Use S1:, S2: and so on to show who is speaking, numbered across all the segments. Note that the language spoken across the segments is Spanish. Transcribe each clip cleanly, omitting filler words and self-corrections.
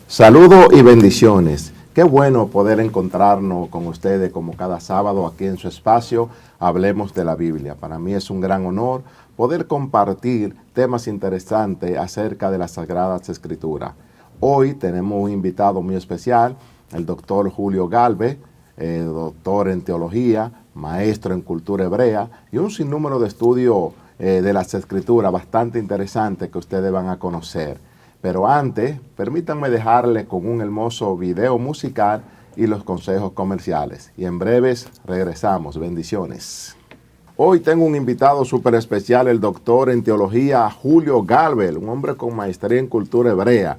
S1: Saludos y bendiciones. Qué bueno poder encontrarnos con ustedes como cada sábado aquí en su espacio, Hablemos de la Biblia. Para mí es un gran honor poder compartir temas interesantes acerca de las Sagradas Escrituras. Hoy tenemos un invitado muy especial, el doctor Julio Galvez, doctor en teología, maestro en cultura hebrea y un sinnúmero de estudios de las Escrituras bastante interesantes que ustedes van a conocer. Pero antes, permítanme dejarles con un hermoso video musical y los consejos comerciales. Y en breves regresamos. Bendiciones. Hoy tengo un invitado súper especial, el doctor en teología Julio Galvez, un hombre con maestría en cultura hebrea.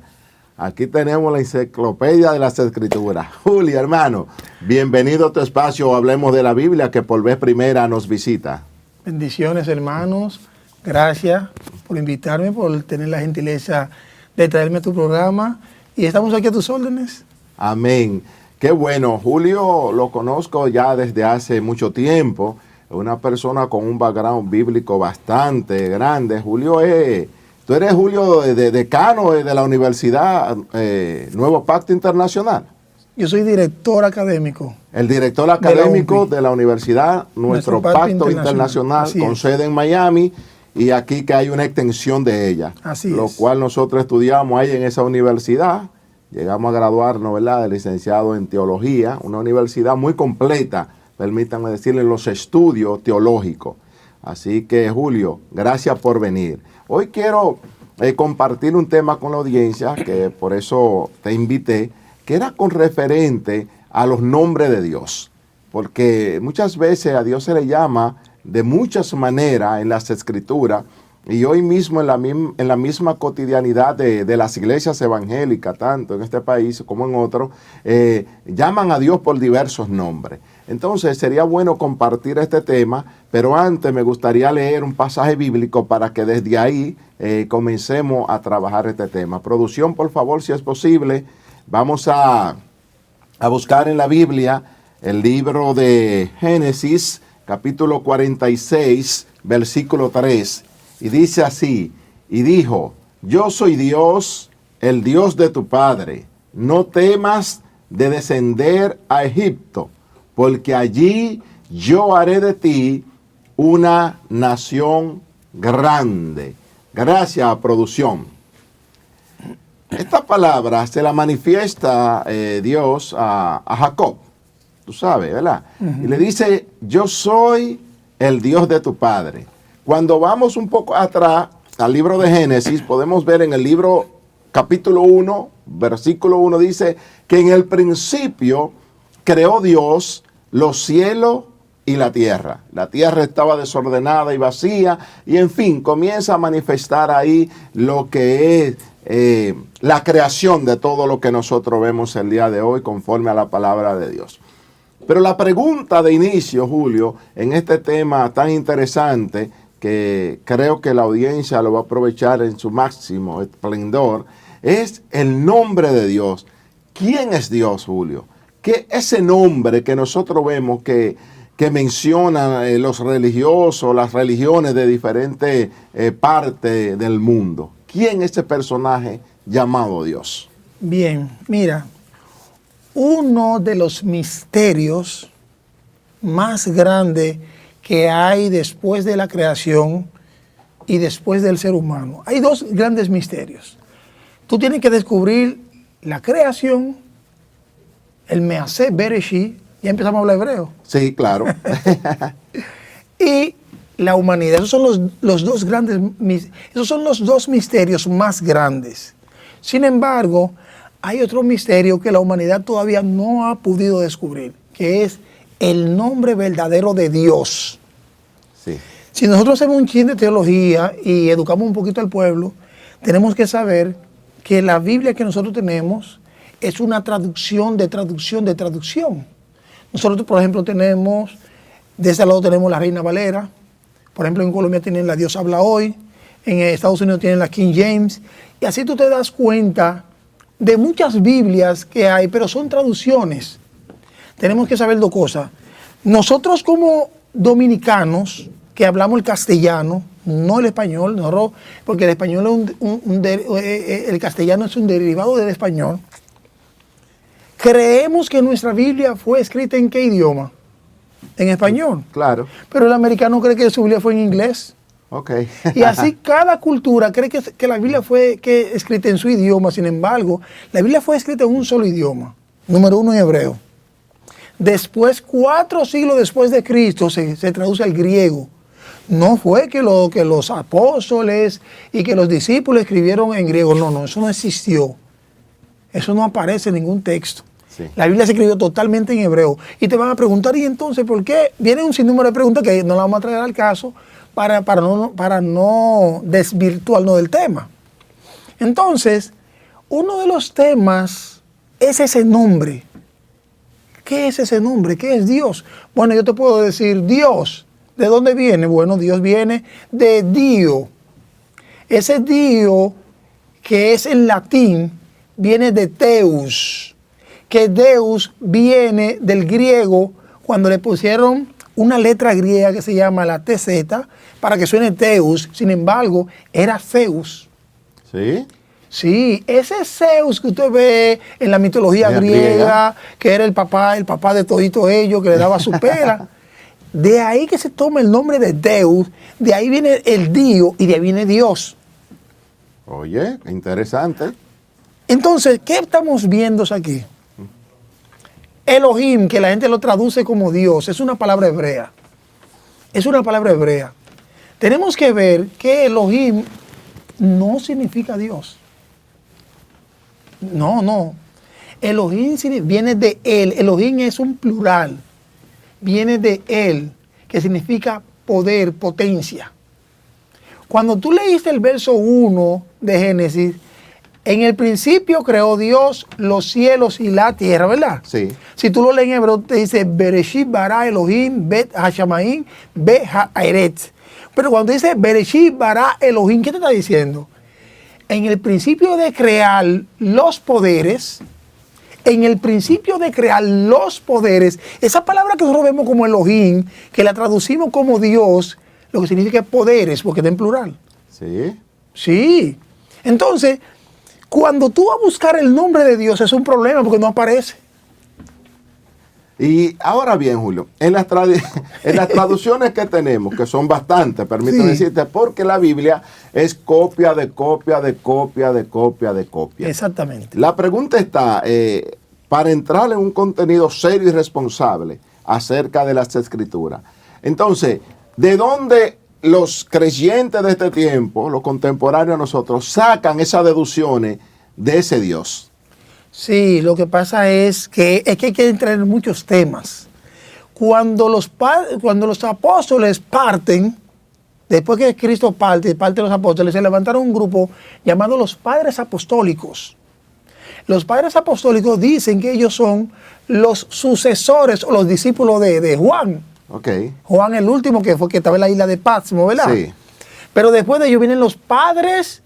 S1: Aquí tenemos la enciclopedia de las Escrituras. Julio, hermano, bienvenido a tu espacio Hablemos de la Biblia, que por vez primera nos visita.
S2: Bendiciones, hermanos. Gracias por invitarme, por tener la gentileza de traerme a tu programa. Y estamos aquí a tus órdenes.
S1: Amén. Qué bueno. Julio lo conozco ya desde hace mucho tiempo. Es una persona con un background bíblico bastante grande. Julio tú eres Julio decano de la Universidad Nuevo Pacto Internacional.
S2: Yo soy director académico.
S1: El director académico de la Universidad Nuestro Pacto Internacional, con sede en Miami, y aquí que hay una extensión de ella.
S2: Así
S1: lo
S2: es.
S1: Cual nosotros estudiamos ahí en esa universidad. Llegamos a graduarnos, ¿verdad?, de licenciado en teología, una universidad muy completa, permítanme decirle, los estudios teológicos. Así que, Julio, gracias por venir. Hoy quiero compartir un tema con la audiencia, que por eso te invité, que era con referente a los nombres de Dios. Porque muchas veces a Dios se le llama de muchas maneras en las Escrituras, y hoy mismo en la misma cotidianidad de las iglesias evangélicas, tanto en este país como en otros, llaman a Dios por diversos nombres. Entonces sería bueno compartir este tema, pero antes me gustaría leer un pasaje bíblico para que desde ahí comencemos a trabajar este tema. Producción, por favor, si es posible, vamos a buscar en la Biblia el libro de Génesis, capítulo 46, versículo 3. Y dice así: y dijo, yo soy Dios, el Dios de tu padre. No temas de descender a Egipto, porque allí yo haré de ti una nación grande. Gracias, producción. Esta palabra se la manifiesta Dios a Jacob, tú sabes, ¿verdad? Y le dice, yo soy el Dios de tu padre. Cuando vamos un poco atrás al libro de Génesis, podemos ver en el libro capítulo 1, versículo 1, dice que en el principio creó Dios los cielos y la tierra. La tierra estaba desordenada y vacía, y en fin, comienza a manifestar ahí lo que es la creación de todo lo que nosotros vemos el día de hoy conforme a la palabra de Dios. Pero la pregunta de inicio, Julio, en este tema tan interesante, que creo que la audiencia lo va a aprovechar en su máximo esplendor, es el nombre de Dios. ¿Quién es Dios, Julio? ¿Qué ese nombre que nosotros vemos que mencionan los religiosos, las religiones de diferentes partes del mundo? ¿Quién es ese personaje llamado Dios?
S2: Bien, mira, uno de los misterios más grandes que hay después de la creación y después del ser humano. Hay dos grandes misterios. Tú tienes que descubrir la creación, el Measeh Bereshit, ya empezamos a hablar hebreo.
S1: Sí, claro.
S2: Y la humanidad. Esos son los dos misterios más grandes. Sin embargo, hay otro misterio que la humanidad todavía no ha podido descubrir, que es el nombre verdadero de Dios.
S1: Sí.
S2: Si nosotros hacemos un chin de teología y educamos un poquito al pueblo, tenemos que saber que la Biblia que nosotros tenemos es una traducción de traducción de traducción. Nosotros, por ejemplo, tenemos, de este lado tenemos la Reina Valera, por ejemplo, en Colombia tienen la Dios habla hoy, en Estados Unidos tienen la King James, y así tú te das cuenta de muchas Biblias que hay, pero son traducciones. Tenemos que saber dos cosas. Nosotros como dominicanos, que hablamos el castellano, no el español, no, porque el español el castellano es un derivado del español. Creemos que nuestra Biblia fue escrita ¿en qué idioma? En español.
S1: Claro.
S2: Pero el americano cree que su Biblia fue en inglés.
S1: Ok.
S2: Y así cada cultura cree que la Biblia fue escrita en su idioma. Sin embargo, la Biblia fue escrita en un solo idioma. Número 1 en hebreo. Después, 4 siglos después de Cristo, se traduce al griego. No fue que los apóstoles y que los discípulos escribieron en griego. No, eso no existió. Eso no aparece en ningún texto.
S1: Sí.
S2: La Biblia se escribió totalmente en hebreo. Y te van a preguntar, ¿y entonces por qué? Viene un sinnúmero de preguntas que no las vamos a traer al caso para no desvirtuarnos del tema. Entonces, uno de los temas es ese nombre. ¿Qué es ese nombre? ¿Qué es Dios? Bueno, yo te puedo decir Dios. ¿De dónde viene? Bueno, Dios viene de Dio. Ese Dio, que es en latín, viene de Deus. Que Deus viene del griego cuando le pusieron una letra griega que se llama la TZ para que suene Deus. Sin embargo, era Zeus.
S1: ¿Sí?
S2: Sí, ese Zeus que usted ve en la mitología griega, que era el papá de todito ellos, que le daba su pera. De ahí que se toma el nombre de Deus, de ahí viene el Dio y de ahí viene Dios.
S1: Oye, qué interesante.
S2: Entonces, ¿qué estamos viendo aquí? Elohim, que la gente lo traduce como Dios, es una palabra hebrea. Es una palabra hebrea. Tenemos que ver que Elohim no significa Dios. No. Elohim viene de él. Elohim es un plural. Viene de él, que significa poder, potencia. Cuando tú leíste el verso 1 de Génesis, en el principio creó Dios los cielos y la tierra, ¿verdad?
S1: Sí.
S2: Si tú lo lees en hebreo, te dice Bereshit bara Elohim bet hashamayim bet haaretz. Pero cuando dice Bereshit bara Elohim, ¿qué te está diciendo? En el principio de crear los poderes, esa palabra que nosotros vemos como Elohim, que la traducimos como Dios, lo que significa poderes, porque está en plural.
S1: Sí.
S2: Sí. Entonces, cuando tú vas a buscar el nombre de Dios es un problema porque no aparece.
S1: Y ahora bien, Julio, en las traducciones que tenemos, que son bastantes, permítame decirte, porque la Biblia es copia de copia de copia de copia de copia.
S2: Exactamente.
S1: La pregunta está, para entrar en un contenido serio y responsable acerca de las Escrituras. Entonces, ¿de dónde los creyentes de este tiempo, los contemporáneos a nosotros, sacan esas deducciones de ese Dios?
S2: Sí, lo que pasa es que hay que entrar en muchos temas. Cuando los apóstoles parten, después que Cristo parte los apóstoles, se levantaron un grupo llamado los Padres Apostólicos. Los Padres Apostólicos dicen que ellos son los sucesores o los discípulos de Juan.
S1: Okay.
S2: Juan el último que estaba en la isla de Patmos, ¿verdad?
S1: Sí.
S2: Pero después de ellos vienen los padres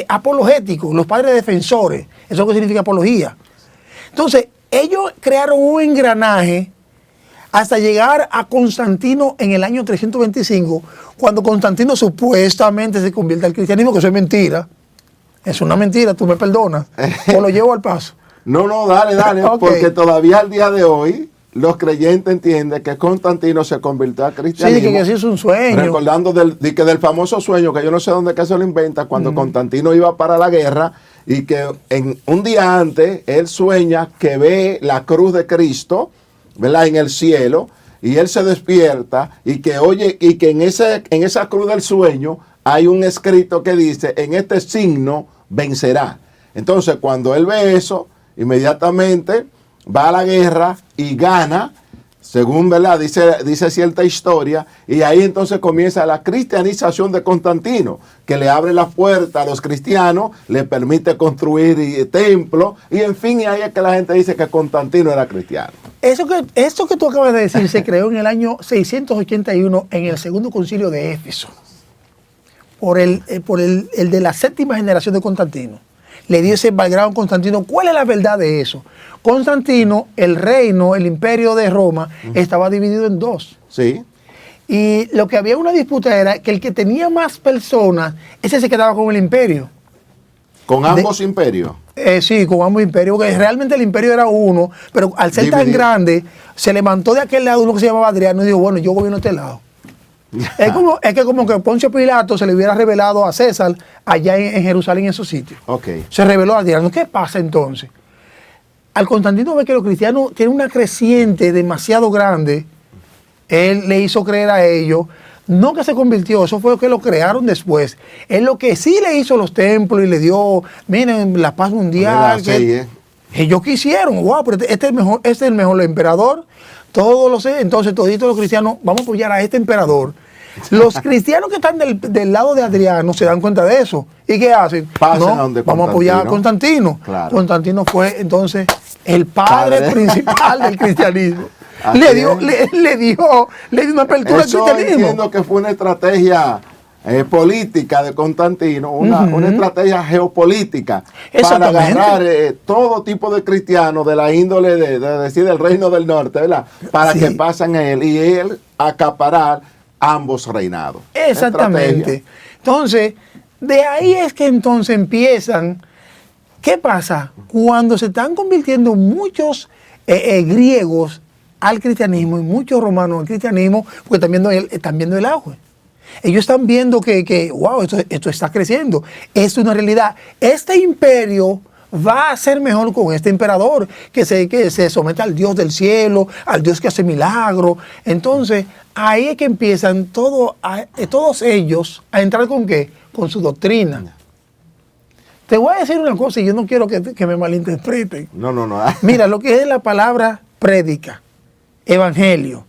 S2: apologéticos, los padres defensores. Eso es lo que significa apología. Entonces, ellos crearon un engranaje hasta llegar a Constantino en el año 325, cuando Constantino supuestamente se convierte al cristianismo, que eso es mentira. Es una mentira, tú me perdonas. O lo llevo al paso.
S1: No, dale, okay. Porque todavía al día de hoy los creyentes entienden que Constantino se convirtió al cristianismo.
S2: Sí, que sí es un sueño.
S1: Recordando del famoso sueño, que yo no sé dónde que se lo inventa, cuando Constantino iba para la guerra y que un día antes él sueña que ve la cruz de Cristo, ¿verdad?, en el cielo, y él se despierta y que oye, y que en esa cruz del sueño hay un escrito que dice, en este signo vencerá. Entonces, cuando él ve eso, inmediatamente va a la guerra y gana, según, ¿verdad?, dice cierta historia, y ahí entonces comienza la cristianización de Constantino, que le abre la puerta a los cristianos, le permite construir templos, y en fin, y ahí es que la gente dice que Constantino era cristiano.
S2: Esto que tú acabas de decir se creó en el año 681 en el segundo concilio de Éfeso, por el de la séptima generación de Constantino. Le dio ese background a Constantino. ¿Cuál es la verdad de eso? Constantino, el reino, el imperio de Roma, estaba dividido en dos.
S1: Sí.
S2: Y lo que había una disputa era que el que tenía más personas, ese se quedaba con el imperio.
S1: ¿Con ambos imperios?
S2: Sí, con ambos imperios, porque realmente el imperio era uno, pero al ser tan grande, se levantó de aquel lado uno que se llamaba Adriano y dijo, bueno, yo gobierno este lado. Es que como que Poncio Pilato se le hubiera revelado a César allá en Jerusalén, en esos sitios.
S1: Okay.
S2: Se reveló a Adriano. ¿Qué pasa entonces? Al Constantino ve que los cristianos tienen una creciente demasiado grande, él le hizo creer a ellos, no que se convirtió, eso fue lo que lo crearon después. Él lo que sí le hizo los templos y le dio, miren, la paz mundial. Ellos quisieron, wow, pero este es el mejor emperador. Todos los, entonces toditos los cristianos, vamos a apoyar a este emperador. Los cristianos que están del lado de Adriano se dan cuenta de eso. ¿Y qué hacen? Vamos a apoyar a Constantino.
S1: Claro.
S2: Constantino fue entonces el padre principal del cristianismo. Le dio una apertura al cristianismo.
S1: Entiendo que fue una estrategia política de Constantino, una estrategia geopolítica para agarrar todo tipo de cristianos de la índole del reino del norte, ¿verdad? Para que pasen a él y él acaparar ambos reinados.
S2: Exactamente. Entonces, de ahí es que entonces empiezan. ¿Qué pasa? Cuando se están convirtiendo muchos griegos al cristianismo y muchos romanos al cristianismo, porque están viendo el auge. Ellos están viendo que wow, esto está creciendo. Esto es una realidad. Este imperio va a ser mejor con este emperador que se somete al Dios del cielo, al Dios que hace milagros. Entonces, ahí es que empiezan todos ellos a entrar ¿con qué? Con su doctrina. Te voy a decir una cosa y yo no quiero que me malinterpreten.
S1: No.
S2: Mira, lo que es la palabra prédica, evangelio,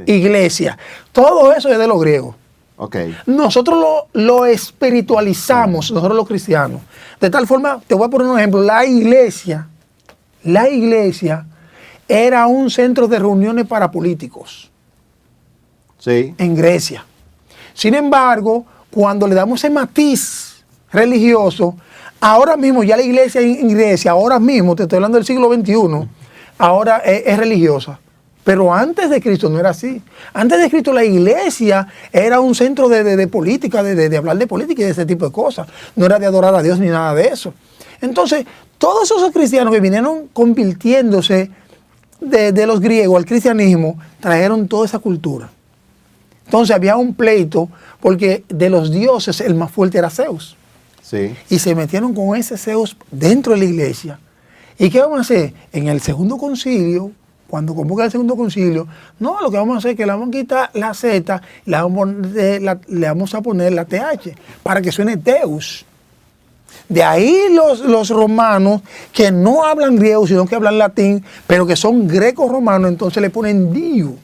S2: iglesia, todo eso es de los griegos.
S1: Okay.
S2: Nosotros lo espiritualizamos, nosotros los cristianos. De tal forma, te voy a poner un ejemplo, la iglesia era un centro de reuniones para políticos.
S1: Sí.
S2: En Grecia. Sin embargo, cuando le damos ese matiz religioso, ahora mismo ya la iglesia en Grecia, ahora mismo, te estoy hablando del siglo XXI, ahora es religiosa. Pero antes de Cristo no era así. Antes de Cristo la iglesia era un centro de política, de hablar de política y de ese tipo de cosas. No era de adorar a Dios ni nada de eso. Entonces, todos esos cristianos que vinieron convirtiéndose de los griegos al cristianismo, trajeron toda esa cultura. Entonces había un pleito porque de los dioses el más fuerte era Zeus.
S1: Sí.
S2: Y se metieron con ese Zeus dentro de la iglesia. ¿Y qué vamos a hacer? En el segundo concilio, cuando convoca el segundo concilio, no, lo que vamos a hacer es que le vamos a quitar la Z, le vamos a poner la TH, para que suene Deus. De ahí los romanos, que no hablan griego, sino que hablan latín, pero que son greco-romanos, entonces le ponen Dio.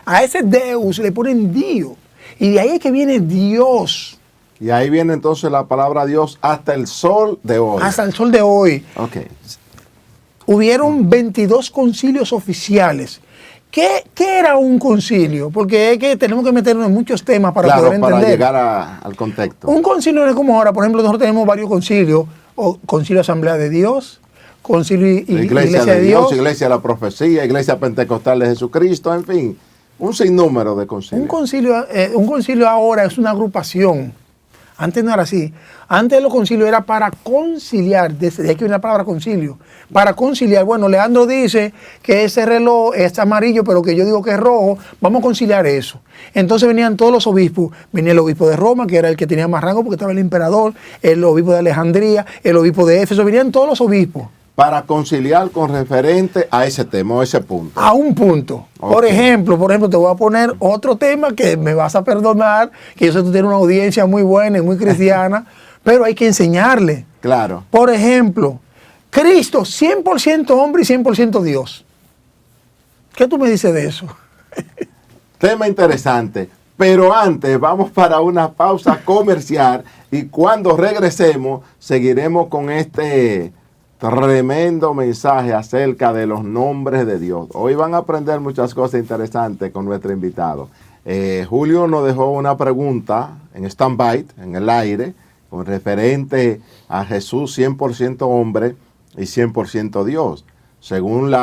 S2: A ese Deus le ponen Dio. Y de ahí es que viene Dios.
S1: Y ahí viene entonces la palabra Dios hasta el sol de hoy.
S2: Hasta el sol de hoy.
S1: Okay.
S2: Hubieron 22 concilios oficiales. ¿Qué era un concilio? Porque es que tenemos que meternos en muchos temas para poder entender.
S1: Para llegar al contexto.
S2: Un concilio no es como ahora. Por ejemplo, nosotros tenemos varios concilios. Concilio Asamblea de Dios, Concilio Iglesia de Dios,
S1: Iglesia de la Profecía, Iglesia Pentecostal de Jesucristo, en fin. Un sinnúmero de concilios.
S2: Un concilio ahora es una agrupación. Antes no era así. Antes los concilios era para conciliar. Desde aquí viene la palabra concilio. Para conciliar. Bueno, Leandro dice que ese reloj es amarillo, pero que yo digo que es rojo. Vamos a conciliar eso. Entonces venían todos los obispos. Venía el obispo de Roma, que era el que tenía más rango porque estaba el emperador. El obispo de Alejandría, el obispo de Éfeso. Venían todos los obispos.
S1: Para conciliar con referente a ese tema o ese punto.
S2: A un punto. Okay. Por ejemplo, te voy a poner otro tema que me vas a perdonar, que yo sé que tú tienes una audiencia muy buena y muy cristiana, pero hay que enseñarle.
S1: Claro.
S2: Por ejemplo, Cristo, 100% hombre y 100% Dios. ¿Qué tú me dices de eso?
S1: Tema interesante. Pero antes vamos para una pausa comercial y cuando regresemos seguiremos con este tremendo mensaje acerca de los nombres de Dios. Hoy van a aprender muchas cosas interesantes con nuestro invitado. Julio nos dejó una pregunta en stand-by, en el aire, con referente a Jesús 100% hombre y 100% Dios. según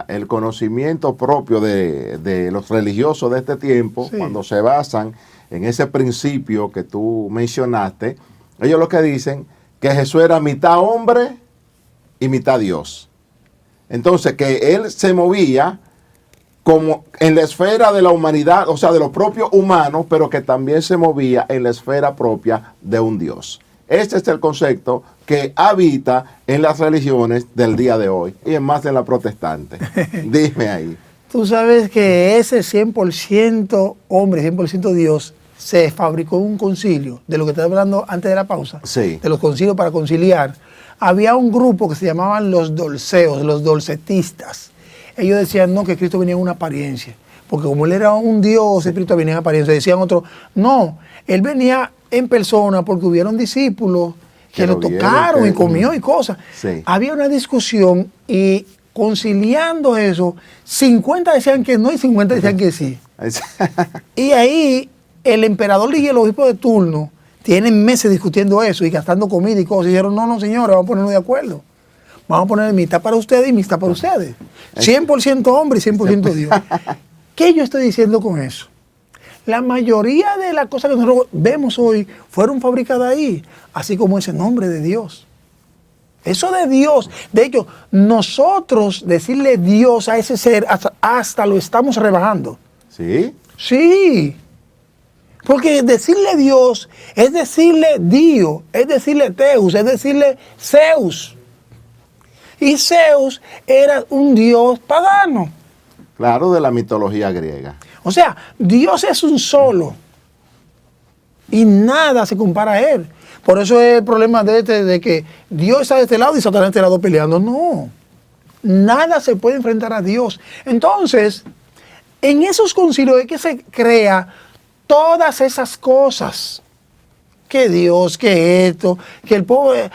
S1: el conocimiento propio de los religiosos de este tiempo,
S2: Sí.
S1: cuando se basan en ese principio que tú mencionaste, ellos lo que dicen que Jesús era mitad hombre y mitad Dios. Entonces, que él se movía como en la esfera de la humanidad, o sea, de los propios humanos, pero que también se movía en la esfera propia de un Dios. Este es el concepto que habita en las religiones del día de hoy, y en más en la protestante. Dime ahí.
S2: Tú sabes que ese 100% hombre, 100% Dios, se fabricó en un concilio, de lo que estaba hablando antes de la pausa,
S1: Sí.
S2: de los concilios para conciliar. Había un grupo que se llamaban los dolceos, los dolcetistas. Ellos decían, no, que Cristo venía en una apariencia, porque como él era un Dios, el Cristo venía en apariencia. Decían otros, no, él venía en persona porque hubieron discípulos que lo tocaron y comió y cosas.
S1: Sí.
S2: Había una discusión y conciliando eso, 50 decían que no y 50 decían que sí. Y ahí el emperador y el obispo de turno tienen meses discutiendo eso y gastando comida y cosas. Y dijeron, no, señores, vamos a ponernos de acuerdo. Vamos a poner mitad para ustedes y mitad para ustedes. 100% hombre y 100% Dios. ¿Qué yo estoy diciendo con eso? La mayoría de las cosas que nosotros vemos hoy fueron fabricadas ahí, así como ese nombre de Dios. Eso de Dios. De hecho, nosotros decirle Dios a ese ser hasta lo estamos rebajando.
S1: ¿Sí?
S2: Sí. Porque decirle Dios es decirle Dio, es decirle Teus, es decirle Zeus. Y Zeus era un dios pagano.
S1: Claro, de la mitología griega.
S2: O sea, Dios es un solo. Y nada se compara a él. Por eso es el problema de que Dios está de este lado y Satanás de este lado peleando. No. Nada se puede enfrentar a Dios. Entonces, en esos concilios es que se crea todas esas cosas. Que Dios, que esto, que al pobre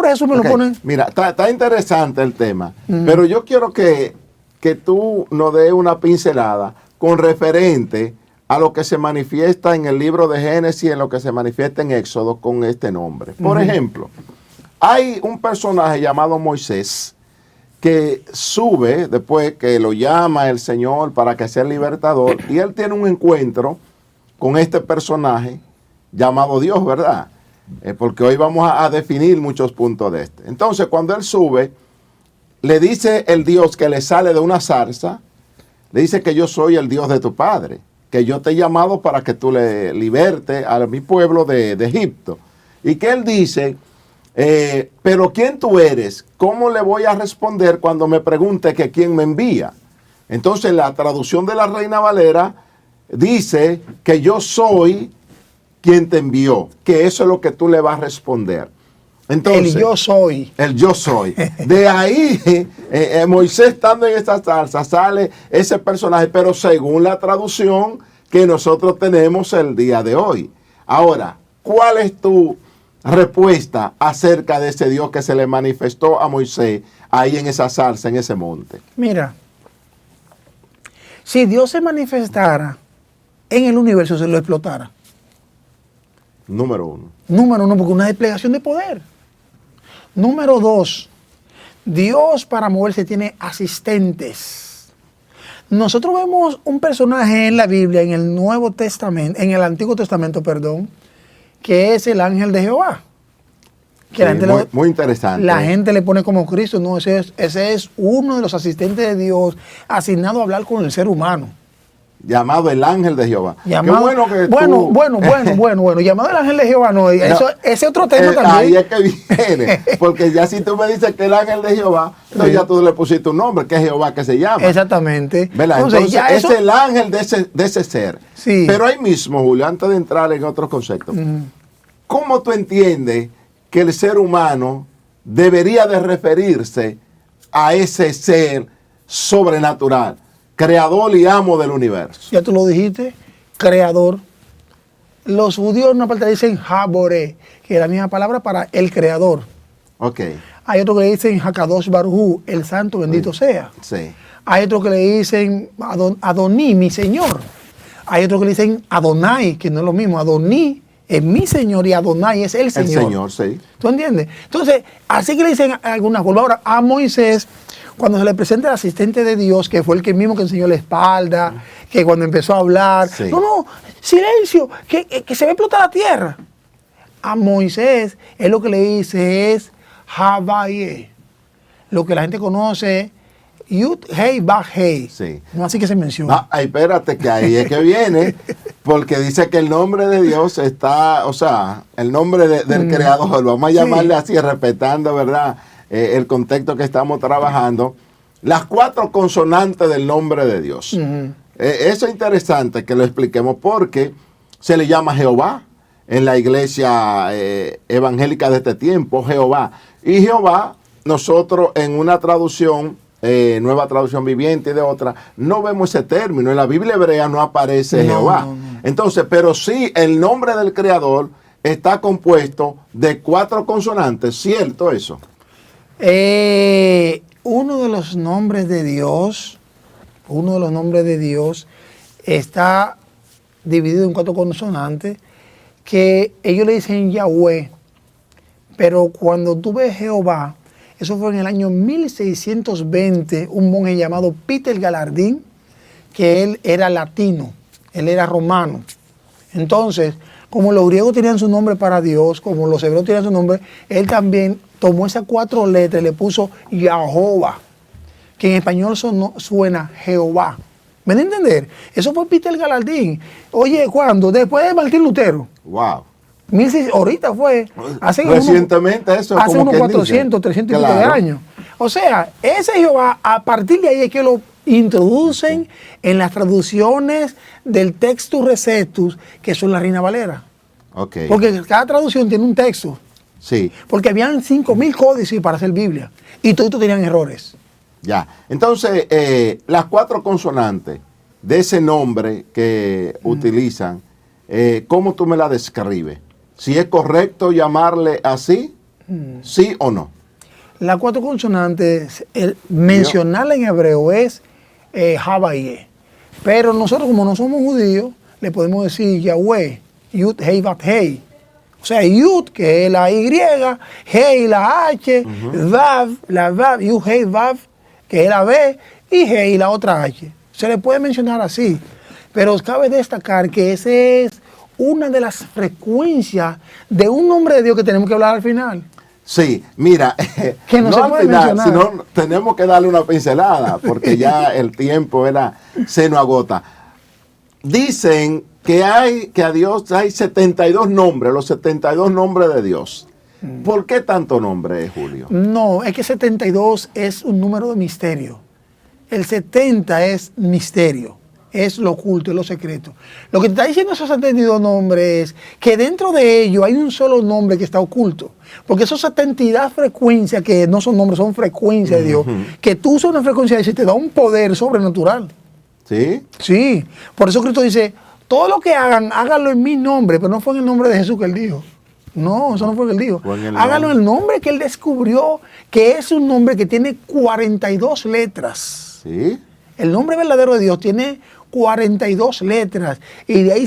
S2: Jesús me lo ponen.
S1: Mira, está interesante el tema, pero yo quiero que tú nos des una pincelada con referente a lo que se manifiesta en el libro de Génesis, en lo que se manifiesta en Éxodo con este nombre. Por ejemplo, hay un personaje llamado Moisés que sube después que lo llama el Señor para que sea el libertador, y él tiene un encuentro con este personaje llamado Dios, ¿verdad? Porque hoy vamos a definir muchos puntos de este. Entonces, cuando él sube, le dice el Dios que le sale de una zarza, le dice que yo soy el Dios de tu padre, que yo te he llamado para que tú le libertes a mi pueblo de Egipto. Y que él dice, pero ¿quién tú eres? ¿Cómo le voy a responder cuando me pregunte que quién me envía? Entonces, la traducción de la Reina Valera dice que yo soy quien te envió, que eso es lo que tú le vas a responder. Entonces,
S2: El yo soy.
S1: El yo soy. De ahí, Moisés estando en esta salsa, sale ese personaje, pero según la traducción que nosotros tenemos el día de hoy. Ahora, ¿cuál es tu respuesta acerca de ese Dios que se le manifestó a Moisés ahí en esa salsa, en ese monte?
S2: Mira, si Dios se manifestara en el universo, se lo explotara.
S1: Número uno.
S2: Número uno, porque una desplegación de poder. Número dos, Dios para moverse tiene asistentes. Nosotros vemos un personaje en la Biblia, en el Nuevo Testamento, en el Antiguo Testamento, perdón, que es el ángel de Jehová. Que
S1: Sí, muy interesante.
S2: La gente le pone como Cristo. No, ese es uno de los asistentes de Dios asignado a hablar con el ser humano.
S1: Llamado el ángel de Jehová.
S2: Llamado,
S1: Qué bueno que
S2: bueno. Llamado el ángel de Jehová, no. Eso, ese otro tema también.
S1: Ahí es que viene. Porque ya si tú me dices que el ángel de Jehová, entonces ya tú le pusiste un nombre, que es Jehová que se llama.
S2: Exactamente.
S1: ¿Verdad? Entonces es el ángel de ese ser.
S2: Sí.
S1: Pero ahí mismo, Julio, antes de entrar en otros conceptos, ¿cómo tú entiendes que el ser humano debería de referirse a ese ser sobrenatural, creador y amo del universo?
S2: Ya tú lo dijiste, creador. Los judíos en una parte dicen Jaboré, que es la misma palabra para el creador.
S1: Ok.
S2: Hay otro que le dicen Hakadosh Baruj, el santo bendito sea.
S1: Sí.
S2: Hay otro que le dicen Adoní, mi señor. Hay otro que le dicen Adonai, que no es lo mismo. Adoní es mi señor y Adonai es el señor.
S1: El señor, sí.
S2: ¿Tú entiendes? Entonces, así que le dicen algunas formas. Ahora, a Moisés, cuando se le presenta el asistente de Dios, que fue el que mismo que enseñó la espalda, que cuando empezó a hablar,
S1: Sí.
S2: no, silencio, que se va a explotar la tierra. A Moisés, él lo que le dice es Havaye, lo que la gente conoce, Yud, Hei, Vav, Hei.
S1: Sí.
S2: No así que se menciona.
S1: No, ay, espérate, que ahí es que viene, porque dice que el nombre de Dios está, o sea, el nombre del Creador, vamos a llamarle así, respetando, ¿verdad?, el contexto que estamos trabajando, las 4 consonantes del nombre de Dios. Eso es interesante que lo expliquemos porque se le llama Jehová en la iglesia evangélica de este tiempo, Jehová. Y Jehová, nosotros en una traducción, Nueva Traducción Viviente y de otra, no vemos ese término. En la Biblia hebrea no aparece Jehová. No. Entonces, pero sí, el nombre del Creador está compuesto de 4 consonantes, ¿cierto eso?
S2: Uno de los nombres de Dios está dividido en 4 consonantes que ellos le dicen Yahweh, pero cuando tú ves Jehová, eso fue en el año 1620, un monje llamado Peter Galardín, que él era latino, él era romano. Entonces, como los griegos tenían su nombre para Dios, como los hebreos tenían su nombre, él también tomó esas 4 letras y le puso Yahová, que en español suena Jehová. ¿Me da a entender? Eso fue Peter Galardín. Oye, ¿cuándo? Después de Martín Lutero.
S1: Wow.
S2: Ahorita fue.
S1: Recientemente eso.
S2: Hace unos 400, 300 y pico de años. O sea, ese Jehová, a partir de ahí es que lo introducen en las traducciones del Textus Receptus, que son la Reina Valera.
S1: Okay.
S2: Porque cada traducción tiene un texto.
S1: Sí.
S2: Porque habían 5,000 códices para hacer Biblia. Y todos tenían errores.
S1: Ya. Entonces, las 4 consonantes de ese nombre que utilizan, ¿cómo tú me la describes? Si es correcto llamarle así, sí o no.
S2: Las 4 consonantes, mencionarla en hebreo es Havaye. Pero nosotros, como no somos judíos, le podemos decir Yahweh, Yud, Hei, Vav, Hei. O sea, Yud, que es la Y, Hei, la H, Vav, la Vav, Yud, Hei, Vav, que es la B, y Hei, la otra H. Se le puede mencionar así. Pero cabe destacar que esa es una de las frecuencias de un nombre de Dios que tenemos que hablar al final.
S1: Sí, mira,
S2: que no se puede mencionar,
S1: sino tenemos que darle una pincelada, porque ya el tiempo se nos agota. Dicen que a Dios hay 72 nombres, los 72 nombres de Dios. ¿Por qué tanto nombre, Julio?
S2: No, es que 72 es un número de misterio. El 70 es misterio, es lo oculto, es lo secreto. Lo que te está diciendo esos 72 nombres es que dentro de ellos hay un solo nombre que está oculto. Porque esos 72 frecuencias, que no son nombres, son frecuencias de Dios, que tú usas una frecuencia de Dios y te da un poder sobrenatural.
S1: ¿Sí?
S2: Sí. Por eso Cristo dice, todo lo que hagan, háganlo en mi nombre, pero no fue en el nombre de Jesús que él dijo. No, eso no fue lo que él dijo. Háganlo en el nombre que él descubrió, que es un nombre que tiene 42 letras.
S1: ¿Sí?
S2: El nombre verdadero de Dios tiene 42 letras y de ahí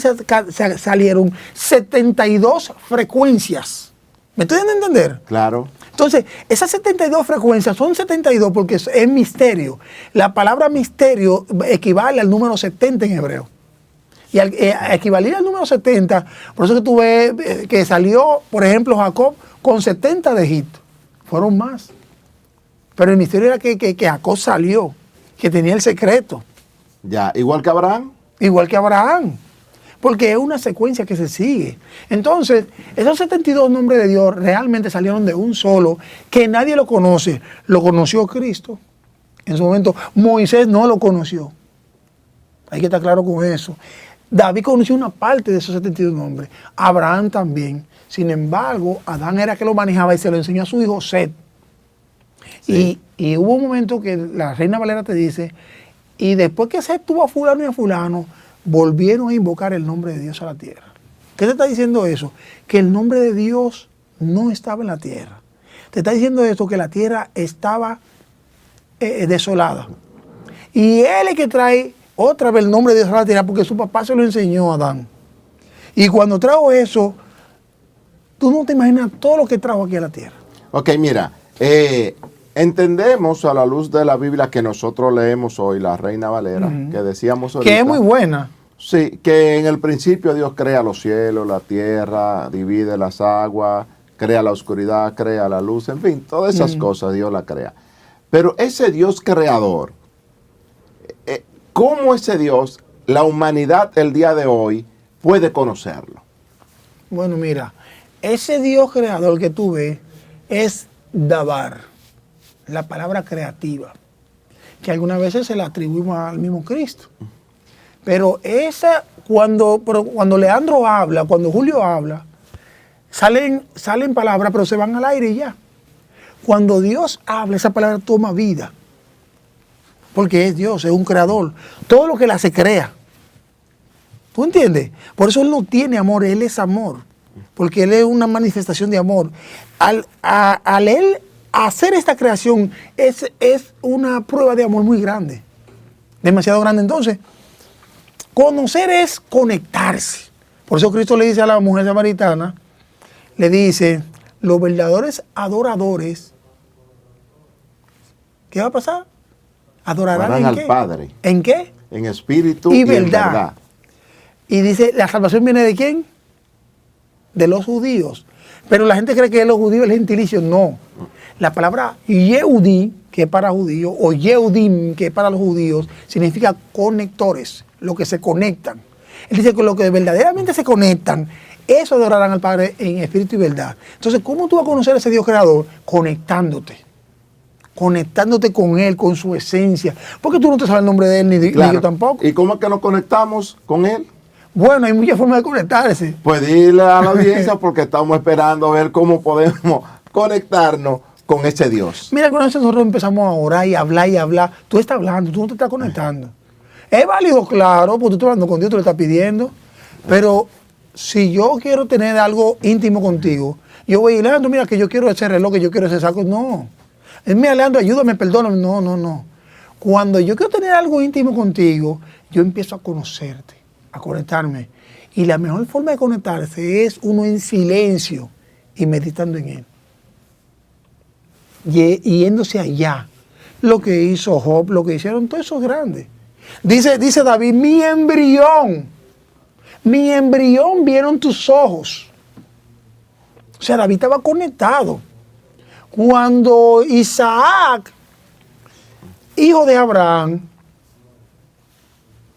S2: salieron 72 frecuencias. ¿Me estoy dando a entender?
S1: Claro.
S2: Entonces, esas 72 frecuencias son 72 porque es misterio. La palabra misterio equivale al número 70 en hebreo. Y al equivalir al número 70, por eso que tú ves que salió, por ejemplo, Jacob con 70 de Egipto. Fueron más. Pero el misterio era que Jacob salió, que tenía el secreto.
S1: Ya, igual que Abraham.
S2: Igual que Abraham. Porque es una secuencia que se sigue. Entonces, esos 72 nombres de Dios realmente salieron de un solo, que nadie lo conoce. Lo conoció Cristo. En su momento, Moisés no lo conoció. Hay que estar claro con eso. David conoció una parte de esos 72 nombres. Abraham también. Sin embargo, Adán era que lo manejaba y se lo enseñó a su hijo Set. Sí. Y hubo un momento que la Reina Valera te dice, y después que Set tuvo a fulano y a fulano, volvieron a invocar el nombre de Dios a la tierra. ¿Qué te está diciendo eso? Que el nombre de Dios no estaba en la tierra. Te está diciendo esto, que la tierra estaba desolada. Y él es que trae otra vez el nombre de Dios a la tierra porque su papá se lo enseñó a Adán. Y cuando trajo eso, tú no te imaginas todo lo que trajo aquí a la tierra.
S1: Ok, mira, entendemos a la luz de la Biblia que nosotros leemos hoy, la Reina Valera, que decíamos ahorita.
S2: Que es muy buena.
S1: Sí, que en el principio Dios crea los cielos, la tierra, divide las aguas, crea la oscuridad, crea la luz, en fin, todas esas cosas Dios las crea. Pero ese Dios creador, ¿cómo ese Dios, la humanidad el día de hoy, puede conocerlo?
S2: Bueno, mira, ese Dios creador que tú ves es Dabar, la palabra creativa, que algunas veces se la atribuimos al mismo Cristo. Pero cuando Leandro habla, cuando Julio habla, salen palabras, pero se van al aire y ya. Cuando Dios habla, esa palabra toma vida. Porque es Dios, es un creador. Todo lo que Él hace, crea. ¿Tú entiendes? Por eso Él no tiene amor, Él es amor. Porque Él es una manifestación de amor. Al Él hacer esta creación, es una prueba de amor muy grande. Demasiado grande. Entonces, conocer es conectarse. Por eso Cristo le dice a la mujer samaritana, le dice, los verdaderos adoradores, ¿qué va a pasar? Adorarán
S1: al
S2: ¿qué?
S1: Padre.
S2: ¿En qué?
S1: En espíritu
S2: y
S1: en
S2: verdad.
S1: verdad.
S2: Y dice, ¿la salvación viene de quién? De los judíos. Pero la gente cree que los judíos es el gentilicio. No. La palabra Yehudí, que es para judíos, o Yehudim, que es para los judíos, significa conectores, lo que se conectan. Él dice que lo que verdaderamente se conectan, eso adorarán al Padre en espíritu y verdad. Entonces, ¿cómo tú vas a conocer a ese Dios creador? Conectándote con Él, con su esencia. Porque tú no te sabes el nombre de Él, ni yo tampoco.
S1: ¿Y cómo es que nos conectamos con Él?
S2: Bueno, hay muchas formas de conectarse.
S1: Pues dile a la audiencia porque estamos esperando a ver cómo podemos conectarnos con ese Dios.
S2: Mira, cuando nosotros empezamos a orar y hablar, tú estás hablando, tú no te estás conectando. Es válido, claro, porque tú estás hablando con Dios, tú le estás pidiendo, pero si yo quiero tener algo íntimo contigo, yo voy a ir, Leandro, mira que yo quiero ese reloj, que yo quiero ese saco, no. Es mira, Leandro, ayúdame, perdóname, no. Cuando yo quiero tener algo íntimo contigo, yo empiezo a conocerte, a conectarme. Y la mejor forma de conectarse es uno en silencio y meditando en Él. Yéndose allá. Lo que hizo Job, lo que hicieron todos esos grandes. Dice David, mi embrión vieron tus ojos. O sea, David estaba conectado. Cuando Isaac, hijo de Abraham,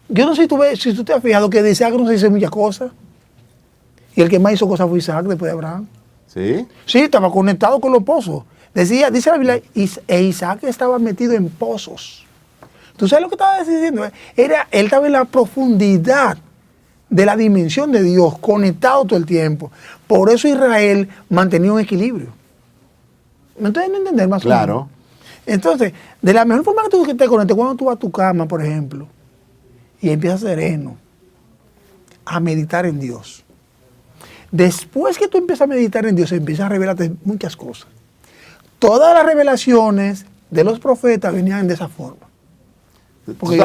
S2: yo no sé si tú te has fijado que de Isaac no se dice muchas cosas. Y el que más hizo cosas fue Isaac después de Abraham.
S1: ¿Sí?
S2: Sí, estaba conectado con los pozos. Dice la Biblia, Isaac estaba metido en pozos. ¿Tú sabes lo que estaba diciendo? Él estaba en la profundidad de la dimensión de Dios, conectado todo el tiempo. Por eso Israel mantenía un equilibrio. ¿Me estoy dando a entender más o menos?
S1: Claro.
S2: Entonces, de la mejor forma que tú te conectes, cuando tú vas a tu cama, por ejemplo, y empiezas sereno a meditar en Dios. Después que tú empiezas a meditar en Dios, empiezas a revelarte muchas cosas. Todas las revelaciones de los profetas venían de esa forma. Porque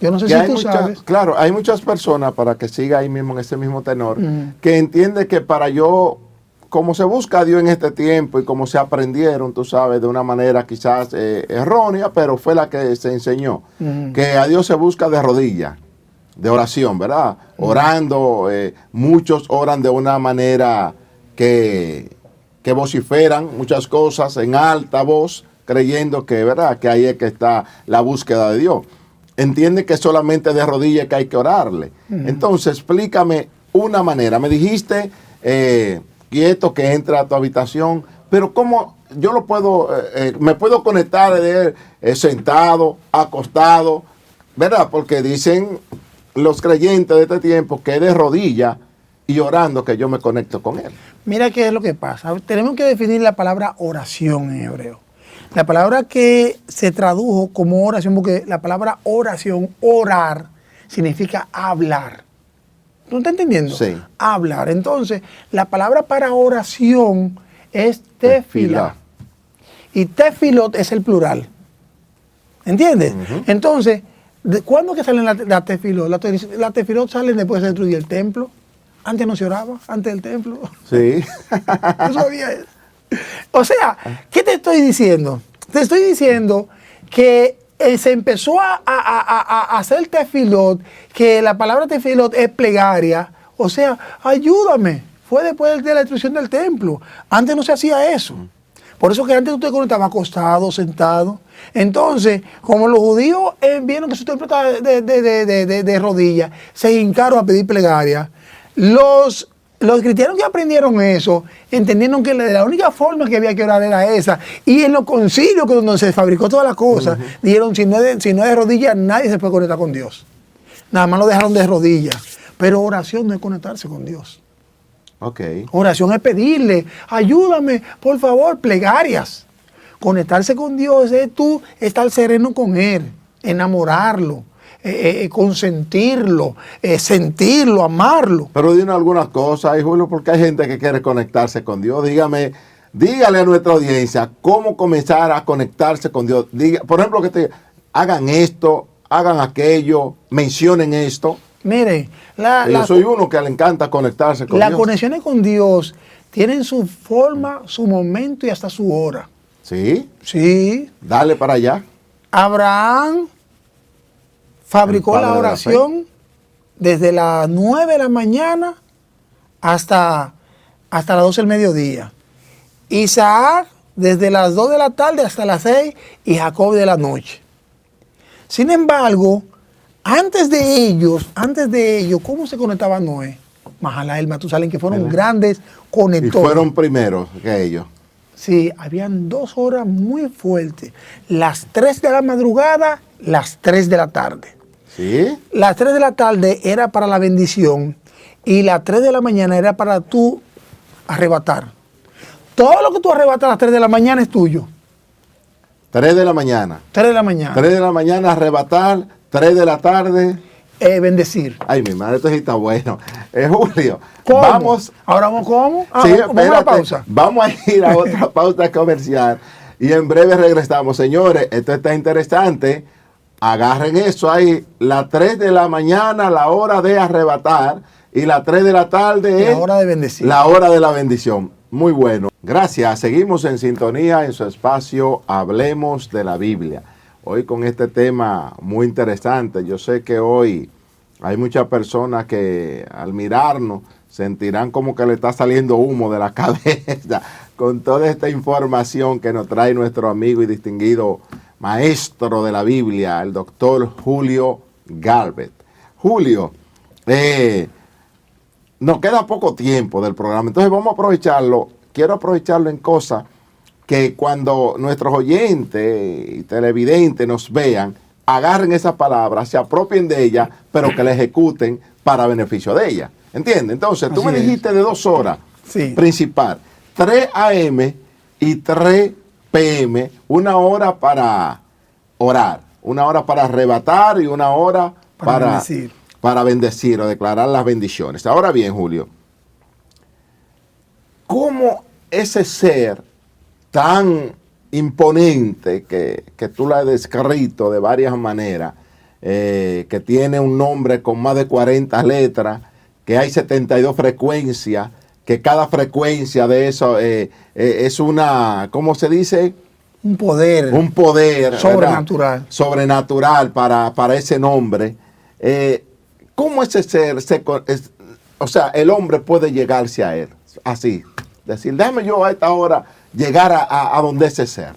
S2: yo no sé si tú sabes.
S1: Claro, hay muchas personas, para que siga ahí mismo en ese mismo tenor, que entienden que para yo, como se busca a Dios en este tiempo y como se aprendieron, tú sabes, de una manera quizás errónea, pero fue la que se enseñó, que a Dios se busca de rodillas, de oración, ¿verdad? Orando, muchos oran de una manera que vociferan muchas cosas en alta voz, creyendo que, ¿verdad?, que ahí es que está la búsqueda de Dios. Entiende que solamente de rodillas que hay que orarle. Entonces, explícame una manera. Me dijiste, quieto, que entra a tu habitación, pero ¿cómo yo lo puedo, me puedo conectar de él, sentado, acostado, ¿verdad? Porque dicen los creyentes de este tiempo que de rodillas y orando que yo me conecto con Él.
S2: Mira qué es lo que pasa. Tenemos que definir la palabra oración en hebreo. La palabra que se tradujo como oración, porque la palabra oración, orar, significa hablar. ¿Tú estás entendiendo?
S1: Sí.
S2: Hablar. Entonces, la palabra para oración es tefilá. Y tefilot es el plural. ¿Entiendes? Entonces, ¿cuándo que salen la tefilot? La tefilot salen después de destruir el templo. Antes no se oraba, antes del templo.
S1: Sí.
S2: ¿Tú sabías eso? O sea, ¿qué te estoy diciendo? Te estoy diciendo que se empezó a hacer tefilot, que la palabra tefilot es plegaria, o sea, ayúdame. Fue después de la destrucción del templo. Antes no se hacía eso. Por eso que antes tú te conectabas acostado, sentado. Entonces, como los judíos vieron que su templo estaba de rodillas, se hincaron a pedir plegaria. Los cristianos que aprendieron eso, entendieron que la única forma que había que orar era esa. Y en los concilios, que donde se fabricó todas las cosas, dijeron, si no es de rodillas, nadie se puede conectar con Dios. Nada más lo dejaron de rodillas. Pero oración no es conectarse con Dios.
S1: Okay.
S2: Oración es pedirle, ayúdame, por favor, plegarias. Conectarse con Dios es tú estar sereno con Él, enamorarlo, consentirlo, sentirlo, amarlo.
S1: Pero dime algunas cosas, Julio, porque hay gente que quiere conectarse con Dios. Dígale a nuestra audiencia cómo comenzar a conectarse con Dios. Por ejemplo, hagan esto, hagan aquello, mencionen esto.
S2: Mire,
S1: yo soy uno que le encanta conectarse con Dios.
S2: Las conexiones con Dios tienen su forma, su momento y hasta su hora.
S1: ¿Sí?
S2: Sí.
S1: Dale para allá.
S2: Abraham fabricó la oración desde las 9 de la mañana hasta las 12 del mediodía. Isaac desde las 2 de la tarde hasta las 6 y Jacob de la noche. Sin embargo, antes de ellos, ¿cómo se conectaba Noé? Mahalalel, Matusalén, que fueron grandes conectores.
S1: Y fueron primeros que ellos.
S2: Sí, habían 2 horas muy fuertes. Las 3 de la madrugada, las 3 de la tarde.
S1: ¿Sí?
S2: Las 3 de la tarde era para la bendición y las 3 de la mañana era para tú arrebatar. Todo lo que tú arrebatas a las 3 de la mañana es tuyo.
S1: 3 de la mañana.
S2: 3 de la mañana.
S1: 3 de la mañana arrebatar, 3 de la tarde.
S2: Bendecir.
S1: Ay, mi madre, esto sí está bueno. Julio,
S2: ¿cómo?
S1: Vamos.
S2: ¿Ahora vamos cómo?
S1: Sí,
S2: vamos a una pausa.
S1: Vamos a ir a otra pausa comercial y en breve regresamos. Señores, esto está interesante. Agarren eso ahí. Las 3 de la mañana, la hora de arrebatar, y las 3 de la tarde
S2: la hora de bendecir.
S1: La hora de la bendición. Muy bueno. Gracias. Seguimos en sintonía en su espacio Hablemos de la Biblia. Hoy con este tema muy interesante. Yo sé que hoy hay muchas personas que al mirarnos sentirán como que le está saliendo humo de la cabeza con toda esta información que nos trae nuestro amigo y distinguido maestro de la Biblia, el doctor Julio Galvez. Julio, nos queda poco tiempo del programa, entonces vamos a aprovecharlo. Quiero aprovecharlo en cosas que cuando nuestros oyentes y televidentes nos vean, agarren esas palabras, se apropien de ellas, pero que la ejecuten para beneficio de ellas. ¿Entiendes? Entonces, tú me dijiste de 2 horas principal, 3 a.m. y 3 p.m., 1 hora para orar, 1 hora para arrebatar y 1 hora para bendecir o declarar las bendiciones. Ahora bien, Julio, ¿cómo ese ser tan imponente que tú lo has descrito de varias maneras, que tiene un nombre con más de 40 letras, que hay 72 frecuencias, que cada frecuencia de eso es una, ¿cómo se dice?
S2: Un poder.
S1: Un poder.
S2: Sobrenatural.
S1: ¿Verdad? Sobrenatural para ese nombre. ¿Cómo ese ser, o sea, el hombre puede llegarse a él? Así, decir, déjame yo a esta hora llegar a donde ese ser.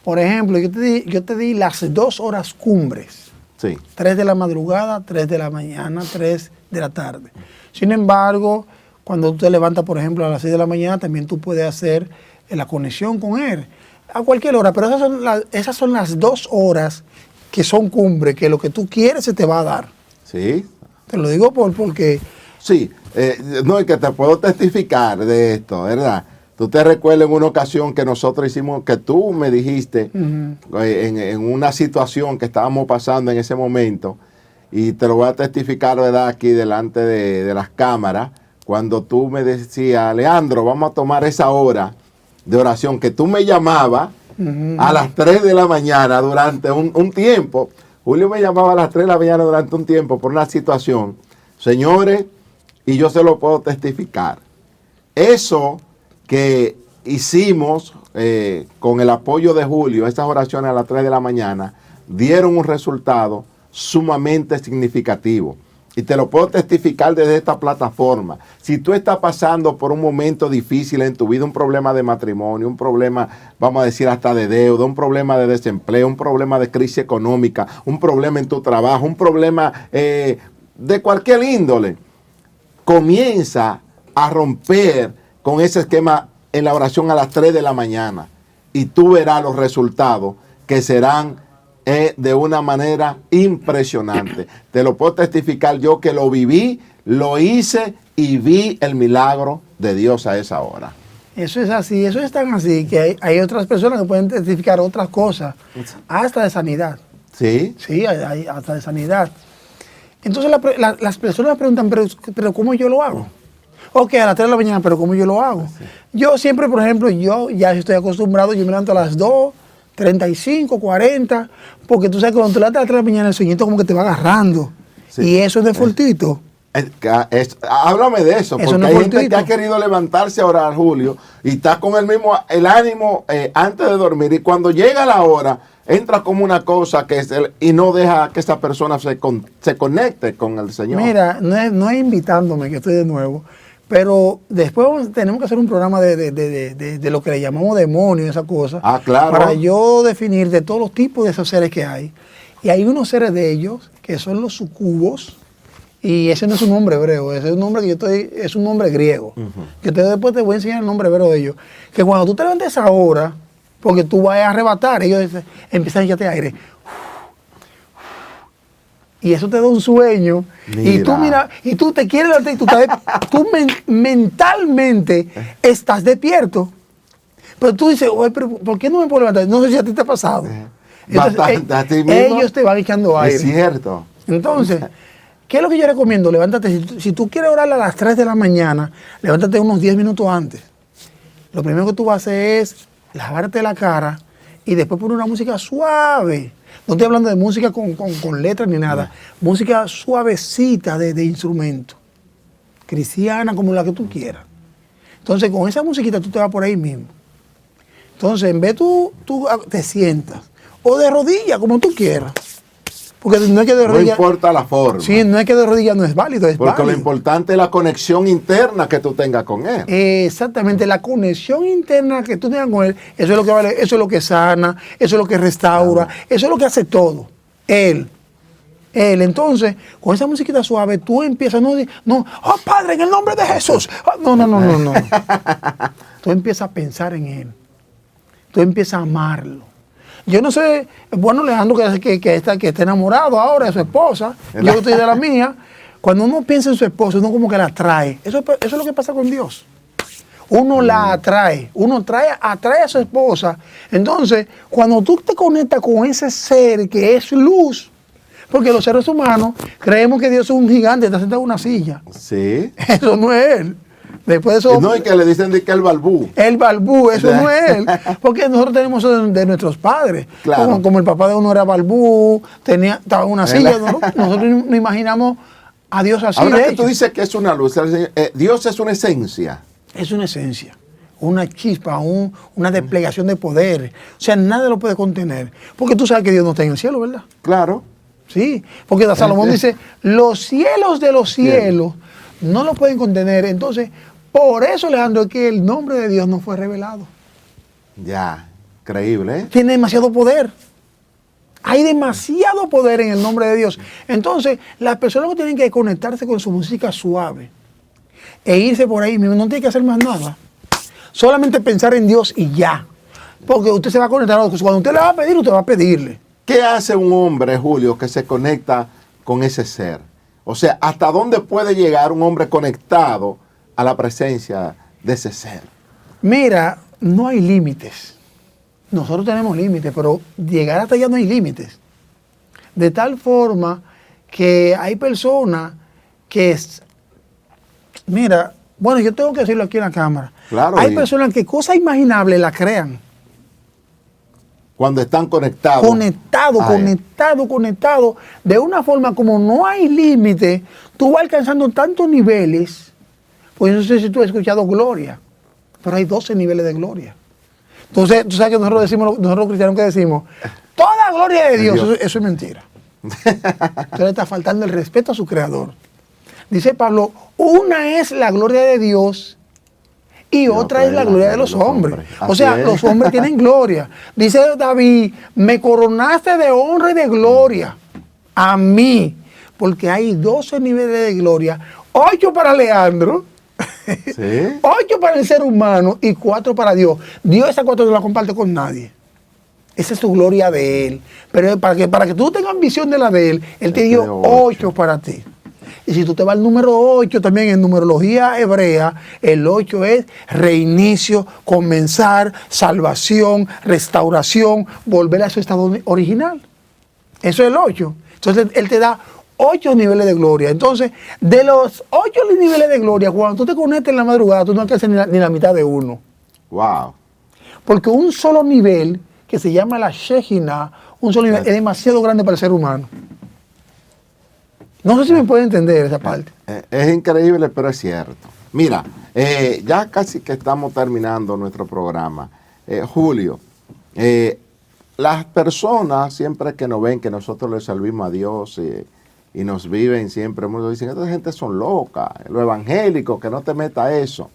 S2: Por ejemplo, yo te di las 2 horas cumbres.
S1: Sí.
S2: 3 de la madrugada, 3 de la mañana, 3 de la tarde. Sin embargo, cuando tú te levantas, por ejemplo, a las 6 de la mañana, también tú puedes hacer la conexión con Él. A cualquier hora, pero esas son las 2 horas que son cumbre, que lo que tú quieres se te va a dar.
S1: Sí.
S2: Te lo digo porque...
S1: Sí, no, es que te puedo testificar de esto, ¿verdad? Tú te recuerdas en una ocasión que nosotros hicimos, que tú me dijiste, en una situación que estábamos pasando en ese momento, y te lo voy a testificar, ¿verdad?, aquí delante de las cámaras, cuando tú me decías, Leandro, vamos a tomar esa hora de oración, que tú me llamabas a las 3 de la mañana durante un tiempo. Julio me llamaba a las 3 de la mañana durante un tiempo por una situación. Señores, y yo se lo puedo testificar. Eso que hicimos, con el apoyo de Julio, estas oraciones a las 3 de la mañana, dieron un resultado sumamente significativo. Y te lo puedo testificar desde esta plataforma. Si tú estás pasando por un momento difícil en tu vida, un problema de matrimonio, un problema, vamos a decir, hasta de deuda, un problema de desempleo, un problema de crisis económica, un problema en tu trabajo, un problema de cualquier índole, comienza a romper con ese esquema en la oración a las 3 de la mañana y tú verás los resultados que serán de una manera impresionante. Te lo puedo testificar yo, que lo viví, lo hice y vi el milagro de Dios a esa hora.
S2: Eso es así, eso es tan así que hay otras personas que pueden testificar otras cosas, hasta de sanidad.
S1: ¿Sí?
S2: Sí, hay hasta de sanidad. Entonces las personas preguntan, pero ¿cómo yo lo hago? Ok, a las 3 de la mañana, pero ¿cómo yo lo hago? Sí. Yo siempre, por ejemplo, yo ya estoy acostumbrado, yo me levanto a las 2:35, 40, porque tú sabes que cuando te levantas a las 3 de la mañana el sueñito como que te va agarrando. Sí. Y eso es de fortuito.
S1: Háblame de eso, porque hay gente que ha querido levantarse a orar, Julio, y está con el ánimo antes de dormir, y cuando llega la hora, entra como una cosa y no deja que esa persona se conecte con el Señor.
S2: Mira, no es invitándome, que estoy de nuevo, pero después tenemos que hacer un programa de lo que le llamamos demonios, esa cosa.
S1: Claro.
S2: Para yo definir de todos los tipos de esos seres que hay. Y hay unos seres de ellos que son los sucubos, y ese no es un nombre hebreo, ese es un nombre es un nombre griego. Que después te voy a enseñar el nombre hebreo de ellos. Que cuando tú te levantes ahora, porque tú vas a arrebatar, ellos empiezan a echarte aire. Y eso te da un sueño. Mira. Y tú mira, y tú te quieres levantar y tú mentalmente estás despierto. Pero tú dices, oye, pero ¿por qué no me puedo levantar? No sé si a ti te ha pasado. Entonces, ellos te van echando aire.
S1: Es cierto.
S2: Entonces, ¿qué es lo que yo recomiendo? Levántate, si tú quieres orar a las 3 de la mañana, levántate unos 10 minutos antes. Lo primero que tú vas a hacer es lavarte la cara y después poner una música suave. No estoy hablando de música con letras ni nada. Música suavecita de instrumento. Cristiana, como la que tú quieras. Entonces, con esa musiquita tú te vas por ahí mismo. Entonces, en vez tú te sientas. O de rodillas, como tú quieras. Porque no es que de rodillas...
S1: No importa la forma.
S2: Sí, no es que de rodillas no es válido, es
S1: Porque
S2: válido.
S1: Lo importante es la conexión interna que tú tengas con Él.
S2: Exactamente, la conexión interna que tú tengas con Él, eso es lo que vale, eso es lo que sana, eso es lo que restaura, eso es lo que hace todo. Él. Entonces, con esa musiquita suave, tú empiezas, no, oh Padre, en el nombre de Jesús. No. Tú empiezas a pensar en Él. Tú empiezas a amarlo. Yo no sé, bueno, Alejandro que está enamorado ahora de su esposa, yo estoy de la mía. Cuando uno piensa en su esposa, uno como que la atrae. Eso es lo que pasa con Dios. Uno la atrae, atrae a su esposa. Entonces, cuando tú te conectas con ese ser que es luz, porque los seres humanos creemos que Dios es un gigante, está sentado en una silla.
S1: Sí.
S2: Eso no es Él. Después de eso,
S1: no, y que le dicen de que el balbú.
S2: El balbú, eso no es Él. Porque nosotros tenemos eso de nuestros padres.
S1: Claro.
S2: Como el papá de uno era balbú, estaba en una silla. Nosotros no imaginamos a Dios así.
S1: Ahora que tú dices que es una luz, Dios es una esencia.
S2: Es una esencia, una chispa, una desplegación de poder. O sea, nada lo puede contener. Porque tú sabes que Dios no está en el cielo, ¿verdad?
S1: Claro.
S2: Sí, porque Salomón dice, los cielos de los cielos no lo pueden contener. Entonces, por eso, Alejandro, es que el nombre de Dios no fue revelado.
S1: Ya, increíble, ¿eh?
S2: Tiene demasiado poder. Hay demasiado poder en el nombre de Dios. Entonces, las personas que tienen que conectarse con su música suave e irse por ahí mismo, no tienen que hacer más nada. Solamente pensar en Dios y ya. Porque usted se va a conectar. Cuando usted le va a pedir, usted va a pedirle.
S1: ¿Qué hace un hombre, Julio, que se conecta con ese ser? O sea, ¿hasta dónde puede llegar un hombre conectado a la presencia de ese ser?
S2: Mira, no hay límites. Nosotros tenemos límites, pero llegar hasta allá no hay límites. De tal forma que hay personas que... Mira, bueno, yo tengo que decirlo aquí en la cámara.
S1: Claro,
S2: hay personas que cosas imaginables las crean.
S1: Cuando están conectados.
S2: Conectados. De una forma como no hay límite, tú vas alcanzando tantos niveles. Pues no sé si tú has escuchado Gloria. pero hay 12 niveles de gloria. Entonces, tú sabes que nosotros decimos, nosotros cristianos que decimos, toda gloria de Dios, eso es mentira. Entonces le está faltando el respeto a su creador. Dice Pablo, una es la gloria de Dios y otra es la gloria de los hombres. O sea, los hombres tienen gloria. Dice David, me coronaste de honra y de gloria a mí, porque hay 12 niveles de gloria, 8 para Leandro, ¿sí? 8 para el ser humano y 4 para Dios. Dios esas 4 no las comparte con nadie. Esa es su gloria de Él. Pero para que tú tengas visión de la de Él te dio 8 para ti. Y si tú te vas al número 8, también en numerología hebrea, el 8 es reinicio, comenzar, salvación, restauración, volver a su estado original. Eso es el 8. Entonces Él te da 8 niveles de gloria. Entonces, de los 8 niveles de gloria, cuando tú te conectas en la madrugada, tú no alcanzas ni la mitad de uno.
S1: Wow.
S2: Porque un solo nivel, que se llama la Shejina, un solo nivel, es demasiado grande para el ser humano. No sé si me pueden entender esa parte.
S1: Es increíble, pero es cierto. Mira, ya casi que estamos terminando nuestro programa. Julio, las personas siempre que nos ven que nosotros le servimos a Dios y nos viven siempre, nos dicen, esta gente son locas, los evangélicos, que no te meta eso.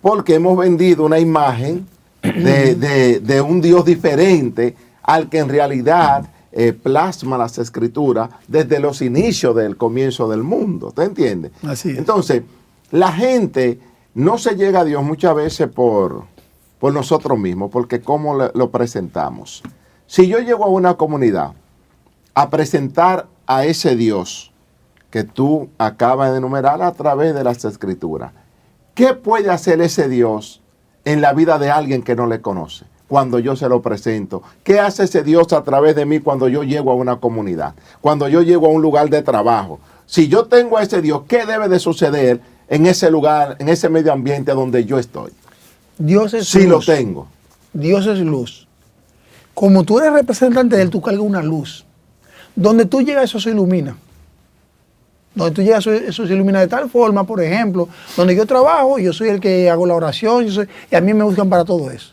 S1: Porque hemos vendido una imagen de un Dios diferente al que en realidad plasma las escrituras desde los inicios del comienzo del mundo. ¿Te entiendes?
S2: Así es.
S1: Entonces, la gente no se llega a Dios muchas veces por nosotros mismos, porque cómo lo presentamos. Si yo llego a una comunidad a presentar a ese Dios que tú acabas de enumerar a través de las escrituras, ¿qué puede hacer ese Dios en la vida de alguien que no le conoce? Cuando yo se lo presento, ¿qué hace ese Dios a través de mí cuando yo llego a una comunidad? Cuando yo llego a un lugar de trabajo. Si yo tengo a ese Dios, ¿qué debe de suceder en ese lugar, en ese medio ambiente donde yo estoy?
S2: Dios es
S1: luz. Si lo tengo.
S2: Dios es luz. Como tú eres representante de Él, tú cargas una luz. Donde tú llegas, eso se ilumina. Donde tú llegas, eso se ilumina de tal forma, por ejemplo, donde yo trabajo, yo soy el que hago la oración, y a mí me buscan para todo eso.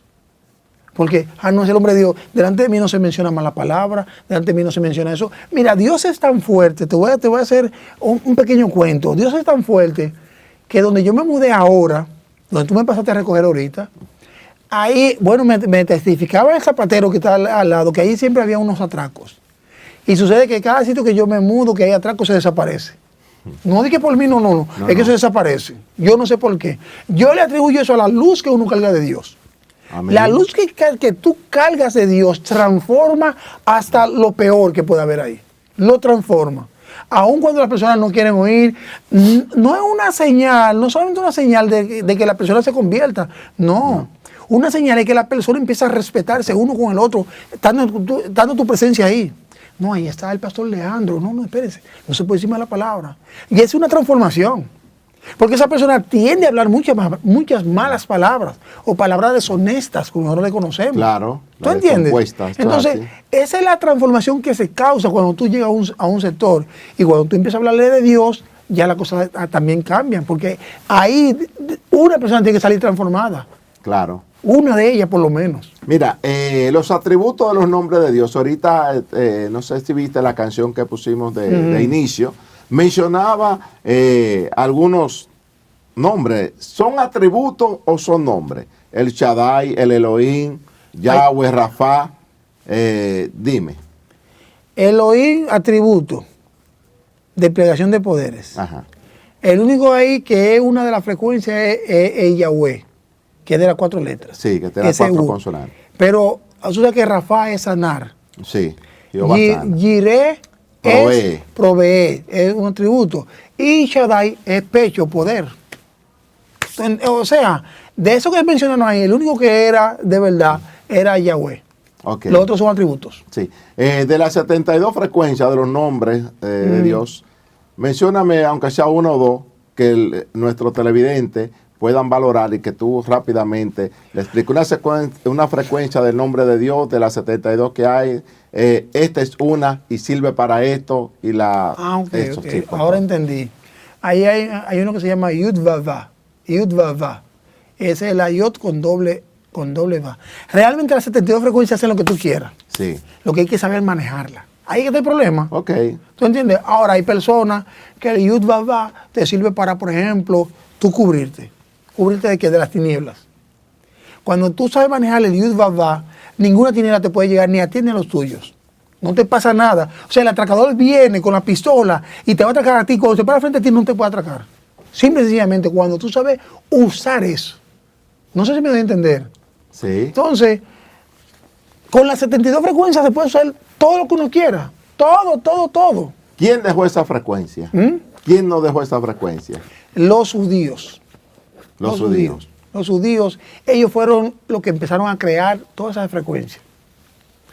S2: Porque, no es el hombre de Dios, delante de mí no se menciona mala palabra, delante de mí no se menciona eso. Mira, Dios es tan fuerte, te voy a hacer un pequeño cuento. Dios es tan fuerte que donde yo me mudé ahora, donde tú me pasaste a recoger ahorita, ahí, bueno, me testificaba el zapatero que está al lado, que ahí siempre había unos atracos. Y sucede que cada sitio que yo me mudo, que hay atracos, se desaparece. No di que por mí, no, es que se desaparece. Yo no sé por qué. Yo le atribuyo eso a la luz que uno carga de Dios. Amén. La luz que tú cargas de Dios transforma hasta lo peor que puede haber ahí. Lo transforma. Aun cuando las personas no quieren oír, no es una señal, no solamente una señal de que la persona se convierta. No. Una señal es que la persona empieza a respetarse uno con el otro, dando tu presencia ahí. No, ahí está el pastor Leandro. No, espérese. No se puede decir mala palabra. Y es una transformación. Porque esa persona tiende a hablar muchas malas palabras o palabras deshonestas, como nosotros le conocemos.
S1: Claro.
S2: ¿Tú entiendes? Entonces, esa es la transformación que se causa cuando tú llegas a un sector. Y cuando tú empiezas a hablarle de Dios, ya las cosas también cambian. Porque ahí una persona tiene que salir transformada.
S1: Claro.
S2: Una de ellas, por lo menos.
S1: Mira, los atributos de los nombres de Dios. Ahorita, no sé si viste la canción que pusimos de inicio. Mencionaba algunos nombres. ¿Son atributos o son nombres? El Shaddai, el Elohim, Yahweh, Rafa. Dime.
S2: Elohim, atributo. Desplegación de poderes.
S1: Ajá.
S2: El único ahí que es una de las frecuencias es Yahweh, que es de las 4 letras.
S1: Sí, que tiene 4 consonantes.
S2: Pero asusta que Rafa es sanar.
S1: Sí.
S2: Jireh es proveer, es un atributo. Y Shaddai es pecho, poder. O sea, de eso que mencionan ahí, el único que era de verdad era Yahweh.
S1: Okay.
S2: Los otros son atributos.
S1: Sí. De las 72 frecuencias de los nombres de Dios, mencióname, aunque sea uno o dos, que nuestros televidentes puedan valorar y que tú rápidamente le expliques una frecuencia del nombre de Dios, de las 72 que hay. Esta es una y sirve para esto y la...
S2: Okay. Ahora entendí. Ahí hay uno que se llama Yud-Vavá. Yud-Vavá. Esa es la Yod con doble Va. Realmente las 72 frecuencias hacen lo que tú quieras.
S1: Sí.
S2: Lo que hay que saber manejarla. Ahí es que está el problema.
S1: Ok.
S2: ¿Tú entiendes? Ahora hay personas que el Yud Va te sirve para, por ejemplo, tú cubrirte. ¿Cubrirte de qué? De las tinieblas. Cuando tú sabes manejar el Yud Va, ninguna tiniebla te puede llegar ni a ti ni a los tuyos. No te pasa nada. O sea, el atracador viene con la pistola y te va a atracar a ti. Cuando se para frente a ti no te puede atracar. Simple y sencillamente cuando tú sabes usar eso. No sé si me doy a entender.
S1: Sí.
S2: Entonces, con las 72 frecuencias se puede usar todo lo que uno quiera. Todo.
S1: ¿Quién dejó esa frecuencia? ¿Quién no dejó esa frecuencia?
S2: Los judíos.
S1: Los judíos.
S2: Los judíos, ellos fueron los que empezaron a crear todas esas frecuencias.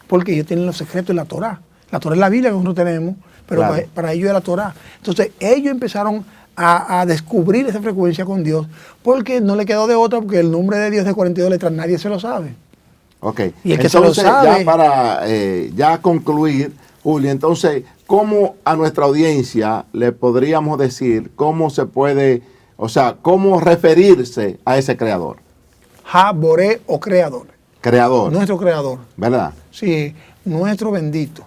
S2: Porque ellos tienen los secretos de la Torá. La Torá es la Biblia que nosotros tenemos, pero
S1: claro,
S2: para ellos es la Torá. Entonces, ellos empezaron a descubrir esa frecuencia con Dios, porque no le quedó de otra, porque el nombre de Dios de 42 letras nadie se lo sabe.
S1: Ok.
S2: Y el que
S1: entonces,
S2: se lo sabe,
S1: ya para ya concluir, Julio, entonces, ¿cómo a nuestra audiencia le podríamos decir cómo se puede, o sea, cómo referirse a ese creador?
S2: Boré o creador.
S1: Creador.
S2: Nuestro creador.
S1: ¿Verdad?
S2: Sí, nuestro bendito.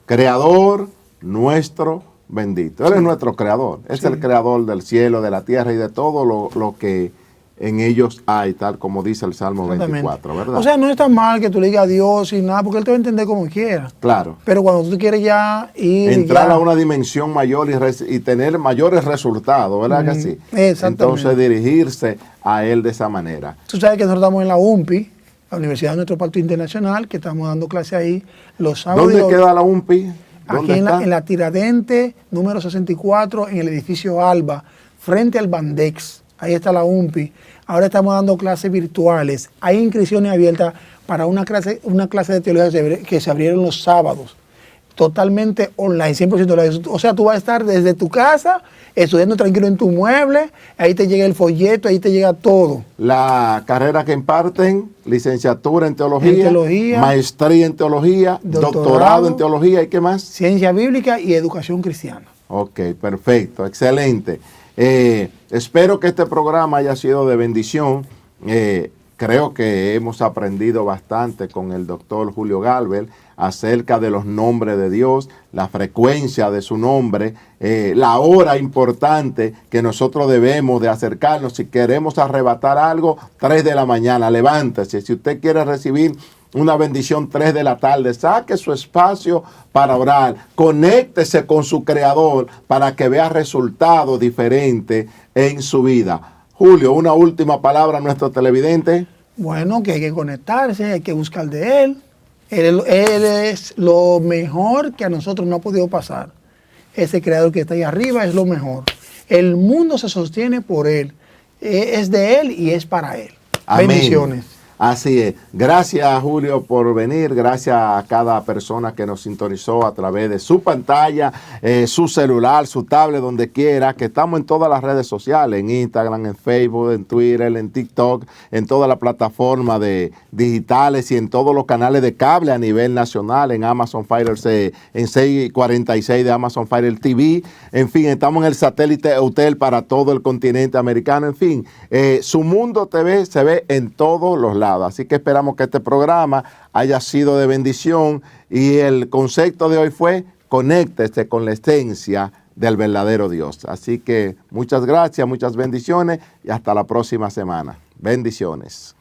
S1: Creador, nuestro bendito. Él es nuestro creador. Es
S2: Sí.
S1: el creador del cielo, de la tierra y de todo lo que en ellos hay, tal como dice el Salmo 24, ¿verdad?
S2: O sea, no está mal que tú le digas a Dios y nada, porque Él te va a entender como quiera.
S1: claro.
S2: Pero cuando tú quieres ya ir...
S1: Entrar
S2: ya,
S1: a una dimensión mayor y tener mayores resultados, ¿verdad que sí?
S2: Exactamente.
S1: Entonces dirigirse a Él de esa manera.
S2: Tú sabes que nosotros estamos en la UMPI, la Universidad de Nuestro Pacto Internacional, que estamos dando clase ahí los sábados.
S1: ¿Dónde queda la UMPI?
S2: Aquí en la Tiradentes, número 64, en el edificio Alba, frente al Bandex. Ahí está la UMPI. Ahora estamos dando clases virtuales. Hay inscripciones abiertas para una clase de teología que se abrieron los sábados. Totalmente online, 100% online. O sea, tú vas a estar desde tu casa, estudiando tranquilo en tu mueble, ahí te llega el folleto, ahí te llega todo.
S1: La carrera que imparten, licenciatura en teología, maestría en teología, doctorado en teología, ¿y qué más?
S2: Ciencia bíblica y educación cristiana.
S1: Ok, perfecto, excelente. Espero que este programa haya sido de bendición. Creo que hemos aprendido bastante con el doctor Julio Galvez acerca de los nombres de Dios, la frecuencia de su nombre, la hora importante que nosotros debemos de acercarnos. Si queremos arrebatar algo, 3 de la mañana, levántese. Si usted quiere recibir una bendición, 3 de la tarde, saque su espacio para orar, conéctese con su creador para que vea resultados diferentes en su vida. Julio, una última palabra a nuestro televidente.
S2: Bueno, que hay que conectarse, hay que buscar de Él. Él es lo mejor que a nosotros no ha podido pasar. Ese creador que está ahí arriba es lo mejor. El mundo se sostiene por Él. Es de Él y es para Él.
S1: Amén.
S2: Bendiciones.
S1: Así es. Gracias, Julio, por venir. Gracias a cada persona que nos sintonizó a través de su pantalla, su celular, su tablet, donde quiera, que estamos en todas las redes sociales, en Instagram, en Facebook, en Twitter, en TikTok, en todas las plataformas de digitales y en todos los canales de cable a nivel nacional, en Amazon Fire, en 646 de Amazon Fire TV. En fin, estamos en el satélite hotel para todo el continente americano. En fin, Su Mundo TV se ve en todos los lados. Así que esperamos que este programa haya sido de bendición y el concepto de hoy fue conéctese con la esencia del verdadero Dios. Así que muchas gracias, muchas bendiciones y hasta la próxima semana. Bendiciones.